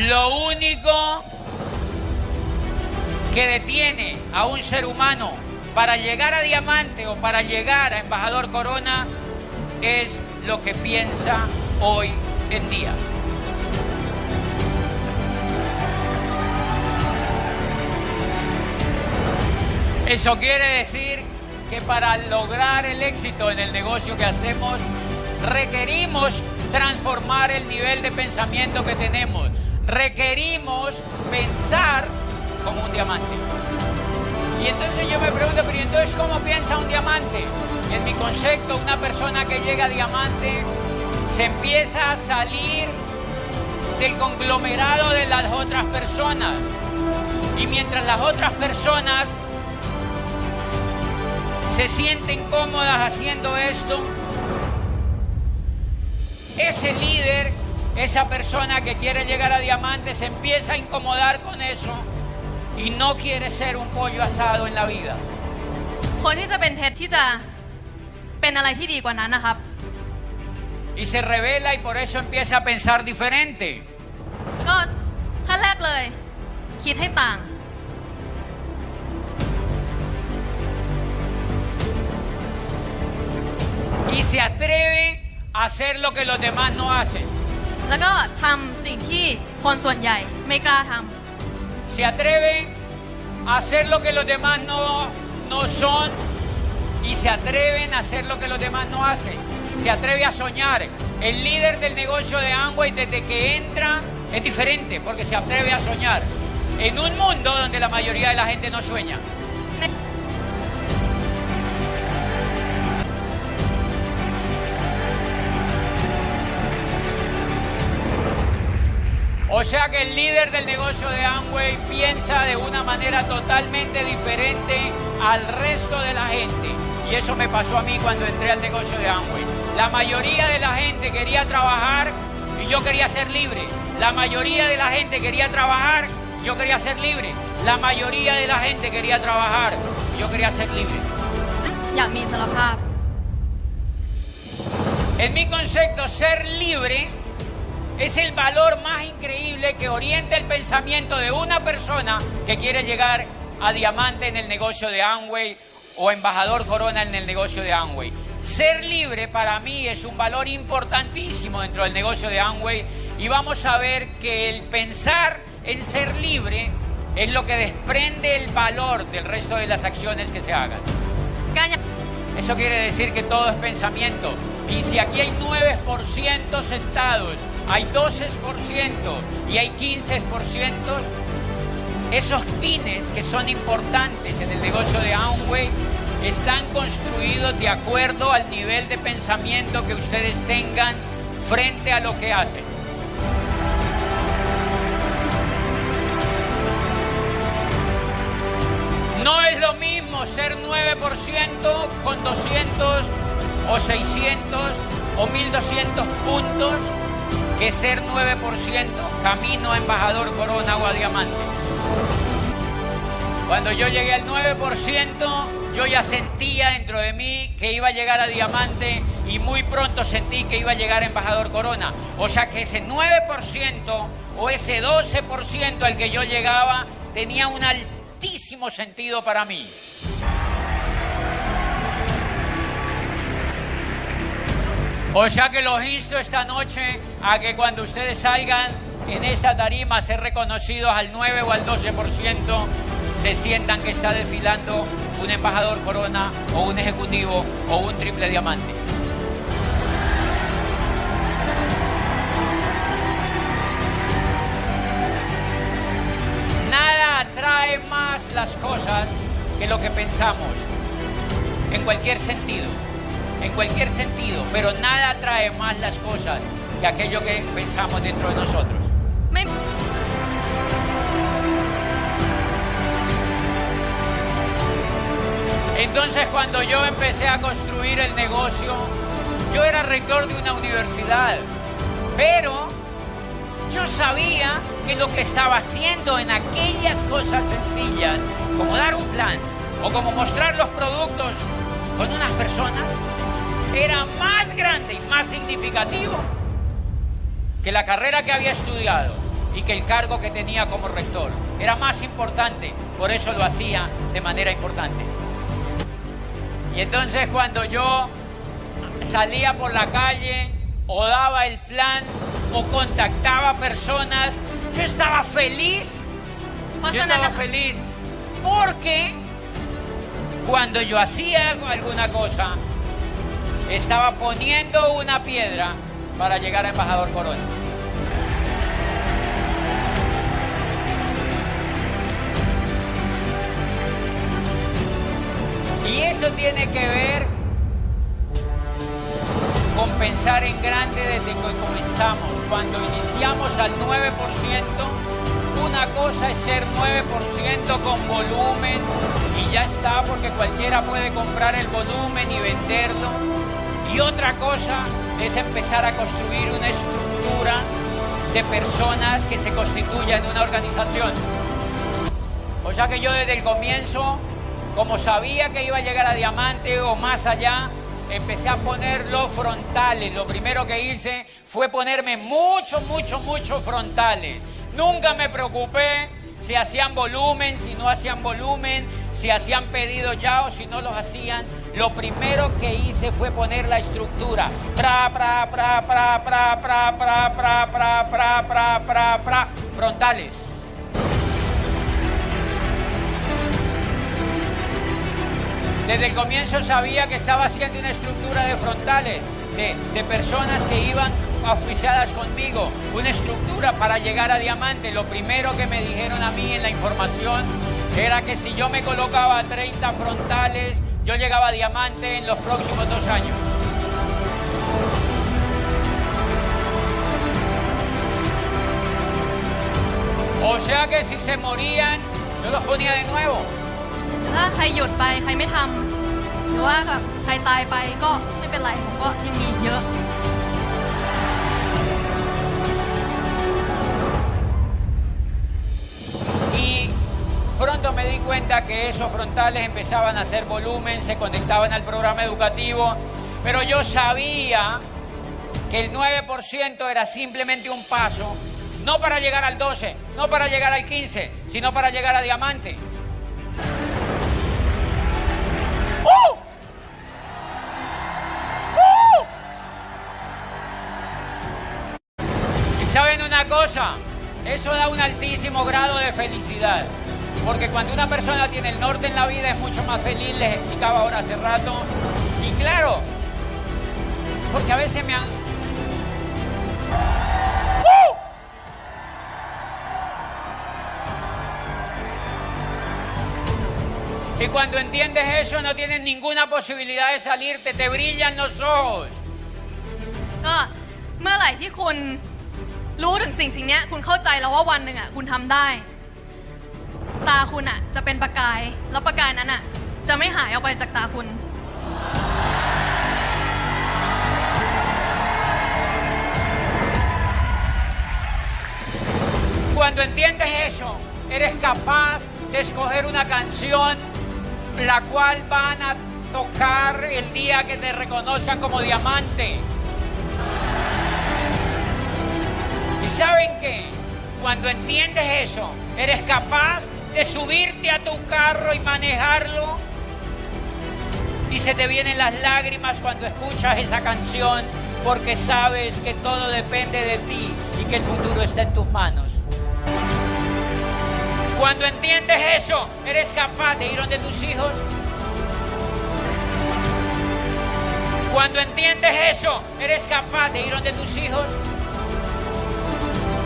Lo único que detiene a un ser humano para llegar a diamante o para llegar a embajador Corona es lo que piensa hoy en día. Eso quiere decir que para lograr el éxito en el negocio que hacemos, requerimos transformar el nivel de pensamiento que tenemos. Requerimos pensar como un diamante. Y entonces yo me pregunto, pero entonces ¿cómo piensa un diamante? Y en mi concepto, una persona que llega a diamante se empieza a salir del conglomerado de las otras personas. Y mientras las otras personas se sienten cómodas haciendo esto, ese líder, esa persona que quiere llegar a diamante se empieza a incomodar con eso y no quiere ser un pollo asado en la vida. คนที่จะเป็นเพชรที่จะเป็นอะไรที่ดีกว่านั้นนะครับ Y se revela y por eso empieza a pensar diferente. ก็ขั้นแรกเลยคิดให้ต่าง Y se atreve a hacer lo que los demás no hacen. แล้วก็ทำสิ่งที่คนส่วนใหญ่ไม่กล้าทำ Se atreve a hacer lo que los demás no son y se atreven a hacer lo que los demás no hacen. Se atreve a soñar. El líder del negocio de Amway desde que entra es diferente porque se atreve a soñar en un mundo donde la mayoría de la gente no sueña. O sea que el líder del negocio de Amway piensa de una manera totalmente diferente al resto de la gente. Y eso me pasó a mí cuando entré al negocio de Amway. La mayoría de la gente quería trabajar y yo quería ser libre. La mayoría de la gente quería trabajar y yo quería ser libre. La mayoría de la gente quería trabajar y yo quería ser libre. อยากมีอิสรภาพ En mi concepto, ser libre es el valor más increíble que orienta el pensamiento de una persona que quiere llegar a diamante en el negocio de Amway o embajador Corona en el negocio de Amway. Ser libre para mí es un valor importantísimo dentro del negocio de Amway y vamos a ver que el pensar en ser libre es lo que desprende el valor del resto de las acciones que se hagan. การอยาก Eso quiere decir que todo es pensamiento. Y si aquí hay 9% sentados, hay 12% y hay 15%, esos pines que son importantes en el negocio de Amway están construidos de acuerdo al nivel de pensamiento que ustedes tengan frente a lo que hacen. No es lo mismo ser 9% con 200 o 600 o 1200 puntos que ser 9% camino a embajador Corona o a diamante. Cuando yo llegué al 9%, yo ya sentía dentro de mí que iba a llegar a diamante y muy pronto sentí que iba a llegar a embajador Corona. O sea que ese 9% o ese 12% al que yo llegaba tenía un altísimo sentido para mí. O sea que los insto esta noche a que cuando ustedes salgan en esta tarima a ser reconocidos al 9 o al 12%, se sientan que está desfilando un embajador Corona o un ejecutivo o un triple diamante. Nada atrae más las cosas que lo que pensamos, en cualquier sentido. En cualquier sentido, pero nada atrae más las cosas que aquello que pensamos dentro de nosotros. ไม่ Entonces cuando yo empecé a construir el negocio, yo era rector de una universidad, pero yo sabía que lo que estaba haciendo en aquellas cosas sencillas, como dar un plan o como mostrar los productos con unas personas, era más grande y más significativo que la carrera que había estudiado, y que el cargo que tenía como rector. Era más importante, por eso lo hacía de manera importante. Y entonces cuando yo salía por la calle o daba el plan o contactaba personas, yo estaba feliz. Yo estaba feliz porque cuando yo hacía alguna cosa, estaba poniendo una piedra para llegar a embajador Corona. Y eso tiene que ver con pensar en grande desde que comenzamos. Cuando iniciamos al 9%, una cosa es ser 9% con volumen y ya está, porque cualquiera puede comprar el volumen y venderlo. Y otra cosa es empezar a construir una estructura de personas que se constituya en una organización. O sea que yo desde el comienzo, como sabía que iba a llegar a diamante o más allá, empecé a poner los frontales. Lo primero que hice fue ponerme muchos frontales. Nunca me preocupé si hacían volumen, si no hacían volumen, si hacían pedidos ya o si no los hacían. Lo primero que hice fue poner la estructura. Frontales. Desde el comienzo sabía que estaba haciendo una estructura de frontales, de personas que iban auspiciadas conmigo, una estructura para llegar a diamante. Lo primero que me dijeron a mí en la información era que si yo me colocaba 30 frontales, yo llegaba a diamante en los próximos 2 años. O sea que si se morían, yo los ponía de nuevo. ถ้าใครหยุดไปใครไม่ทำหรือว่าแบบใครตายไปก็ไม่เป็นไรผมก็ยังมีเยอะ Y pronto me di cuenta que esos frontales empezaban a hacer volumen, se conectaban al programa educativo, pero yo sabía que el 9% era simplemente un paso, no para llegar al 12, no para llegar al 15, sino para llegar a diamante. Y saben una cosa, eso da un altísimo grado de felicidad, porque cuando una persona tiene el norte en la vida es mucho más feliz. Les explicaba ahora hace rato. Y claro, porque a veces me han... Y cuando entiendes eso, no tienes ninguna posibilidad de salirte, te brillan los ojos. ก็เมื่อไหร่ที่คุณรู้ถึงสิ่งนี้คุณเข้าใจแล้วว่าวันหนึ่งคุณทำได้ตาคุณจะเป็นประกายแล้วประกายนั้นจะไม่หายออกไปจากตาคุณ Cuando entiendes eso, eres capaz de escoger una canción la cual van a tocar el día que te reconozcan como diamante. ¿Y saben qué? Cuando entiendes eso, eres capaz de subirte a tu carro y manejarlo y se te vienen las lágrimas cuando escuchas esa canción, porque sabes que todo depende de ti y que el futuro está en tus manos. Cuando entiendes eso, eres capaz de ir donde tus hijos. Cuando entiendes eso, eres capaz de ir donde tus hijos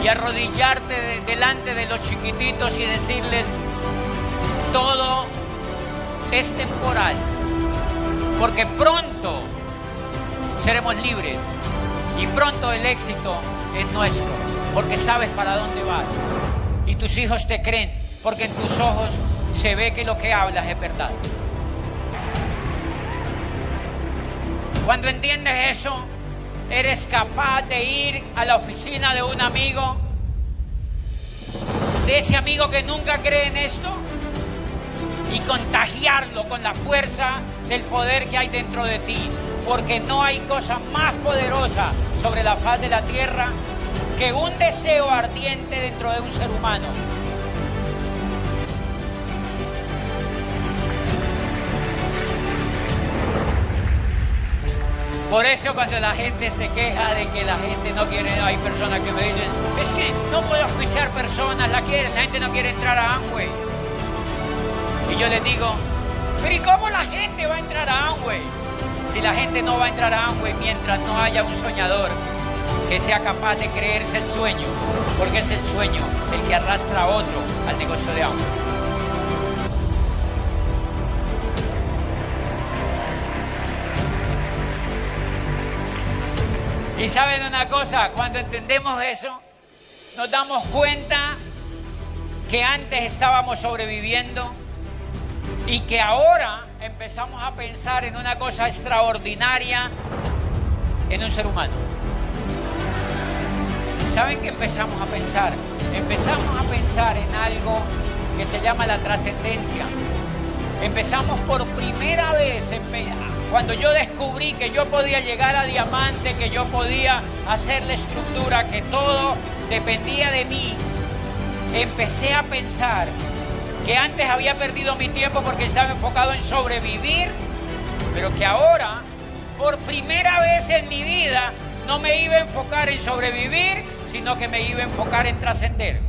y arrodillarte delante de los chiquititos y decirles: todo es temporal, porque pronto seremos libres y pronto el éxito es nuestro, porque sabes para dónde vas. Y tus hijos te creen, porque en tus ojos se ve que lo que hablas es verdad. Cuando entiendes eso, eres capaz de ir a la oficina de un amigo, de ese amigo que nunca cree en esto, y contagiarlo con la fuerza del poder que hay dentro de ti, porque no hay cosa más poderosa sobre la faz de la tierra que un deseo ardiente dentro de un ser humano. Por eso cuando la gente se queja de que la gente no quiere, hay personas que me dicen, es que no puedo auspiciar personas, la gente no quiere entrar a Amway. Y yo les digo, pero ¿y cómo la gente va a entrar a Amway? Si la gente no va a entrar a Amway mientras no haya un soñador que sea capaz de creerse el sueño, porque es el sueño el que arrastra a otro al negocio de Amway. Y saben una cosa, cuando entendemos eso, nos damos cuenta que antes estábamos sobreviviendo y que ahora empezamos a pensar en una cosa extraordinaria en un ser humano. ¿Saben qué empezamos a pensar? Empezamos a pensar en algo que se llama la trascendencia. Empezamos por primera vez, cuando yo descubrí que yo podía llegar a diamante, que yo podía hacer la estructura, que todo dependía de mí, empecé a pensar que antes había perdido mi tiempo porque estaba enfocado en sobrevivir, pero que ahora, por primera vez en mi vida, no me iba a enfocar en sobrevivir, sino que me iba a enfocar en trascender.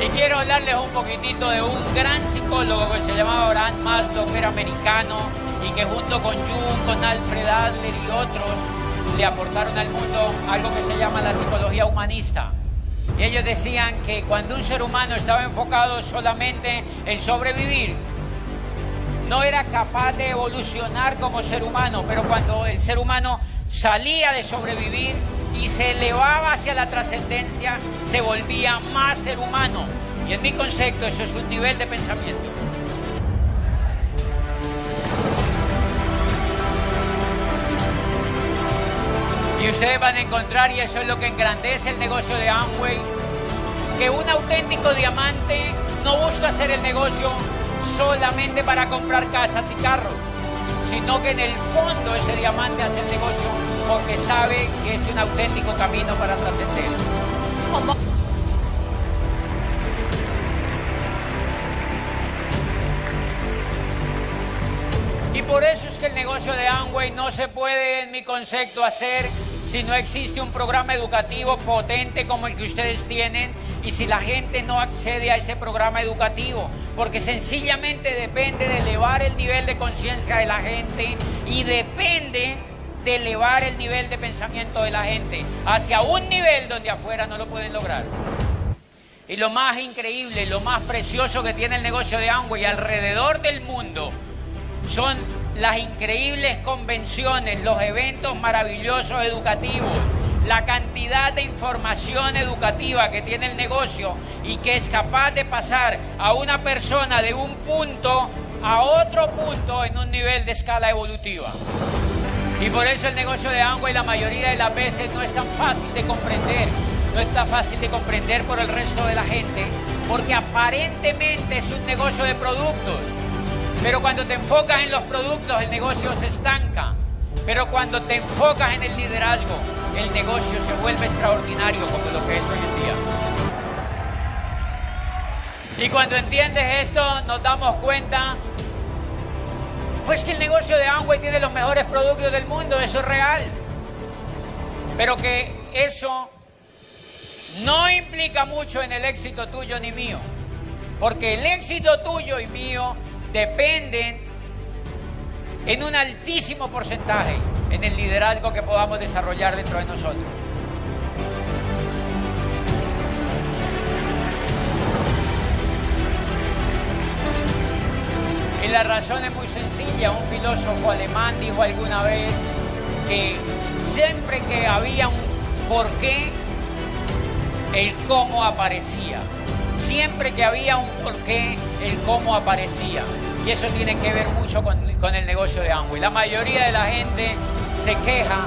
Y quiero hablarles un poquitito de un gran psicólogo que se llamaba Abraham Maslow, que era americano y que junto con Jung, con Alfred Adler y otros le aportaron al mundo algo que se llama la psicología humanista. Y ellos decían que cuando un ser humano estaba enfocado solamente en sobrevivir, no era capaz de evolucionar como ser humano, pero cuando el ser humano salía de sobrevivir y se elevaba hacia la trascendencia, se volvía más ser humano. Y en mi concepto eso es un nivel de pensamiento. Y ustedes van a encontrar, y eso es lo que engrandece el negocio de Amway, que un auténtico diamante no busca hacer el negocio solamente para comprar casas y carros, sino que en el fondo ese diamante hace el negocio porque sabe que es un auténtico camino para trascender. Y por eso es que el negocio de Amway no se puede, en mi concepto, hacer si no existe un programa educativo potente como el que ustedes tienen y si la gente no accede a ese programa educativo, porque sencillamente depende de elevar el nivel de conciencia de la gente y depende de elevar el nivel de pensamiento de la gente hacia un nivel donde afuera no lo pueden lograr. Y lo más increíble, lo más precioso que tiene el negocio de Amway alrededor del mundo son las increíbles convenciones, los eventos maravillosos educativos, la cantidad de información educativa que tiene el negocio y que es capaz de pasar a una persona de un punto a otro punto en un nivel de escala evolutiva. Y por eso el negocio de Amway la mayoría de las veces no es tan fácil de comprender, no es tan fácil de comprender por el resto de la gente, porque aparentemente es un negocio de productos. Pero cuando te enfocas en los productos, el negocio se estanca. Pero cuando te enfocas en el liderazgo, el negocio se vuelve extraordinario como lo que es hoy en día. Y cuando entiendes esto, nos damos cuenta, pues que el negocio de Amway tiene los mejores productos del mundo, eso es real. Pero que eso no implica mucho en el éxito tuyo ni mío. Porque el éxito tuyo y mío dependen en un altísimo porcentaje en el liderazgo que podamos desarrollar dentro de nosotros. Y la razón es muy sencilla. Un filósofo alemán dijo alguna vez que siempre que había un porqué, el cómo aparecía. Siempre que había un porqué, el cómo aparecía. Y eso tiene que ver mucho con el negocio de Amway. La mayoría de la gente se queja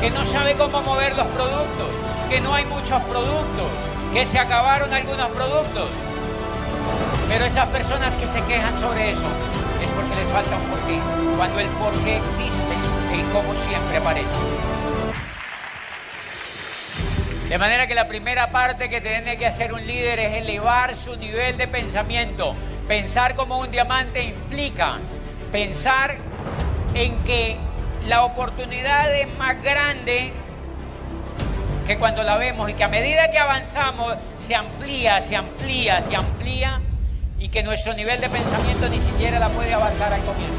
que no sabe cómo mover los productos, que no hay muchos productos, que se acabaron algunos productos. Pero esas personas que se quejan sobre eso es porque les falta un porqué. Cuando el porqué existe, el cómo siempre aparece. De manera que la primera parte que tiene que hacer un líder es elevar su nivel de pensamiento. Pensar como un diamante implica pensar en que la oportunidad es más grande que cuando la vemos y que a medida que avanzamos se amplía, se amplía, se amplía y que nuestro nivel de pensamiento ni siquiera la puede abarcar al comienzo.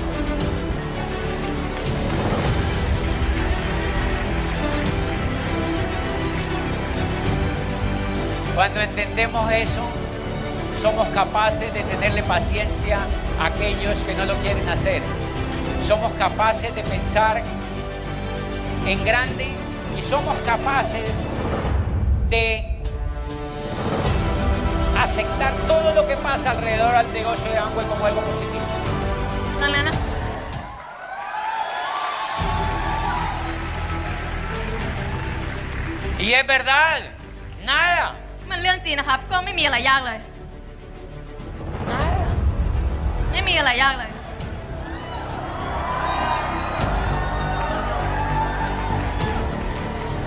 Cuando entendemos eso, somos capaces de tenerle paciencia a aquellos que no lo quieren hacer. Somos capaces de pensar en grande y somos capaces de aceptar todo lo que pasa alrededor del negocio de Amway como algo positivo. Nalena. Y es verdad, nada. มันเรื่องจริงนะครับก็ไม่มีอะไรยากเลย ไม่มีอะไรยากเลย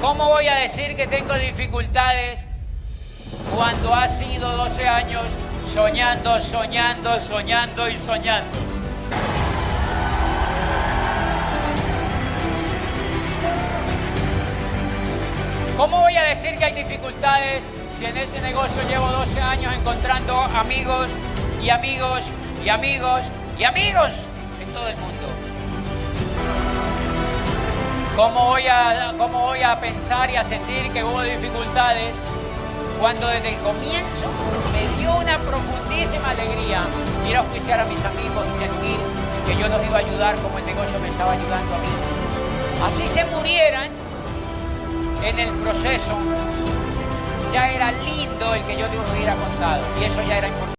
¿Cómo voy a decir que tengo dificultades cuando ha sido 12 años soñando, soñando, soñando y soñando? ¿Cómo voy a decir que hay dificultades si en ese negocio llevo 12 años encontrando amigos y amigos y amigos y amigos en todo el mundo? ¿Cómo voy a pensar y a sentir que hubo dificultades cuando desde el comienzo me dio una profundísima alegría ir a auspiciar a mis amigos y sentir que yo los iba a ayudar como el negocio me estaba ayudando a mí? Así se murieran en el proceso, ya era lindo el que yo les hubiera contado y eso ya era importante.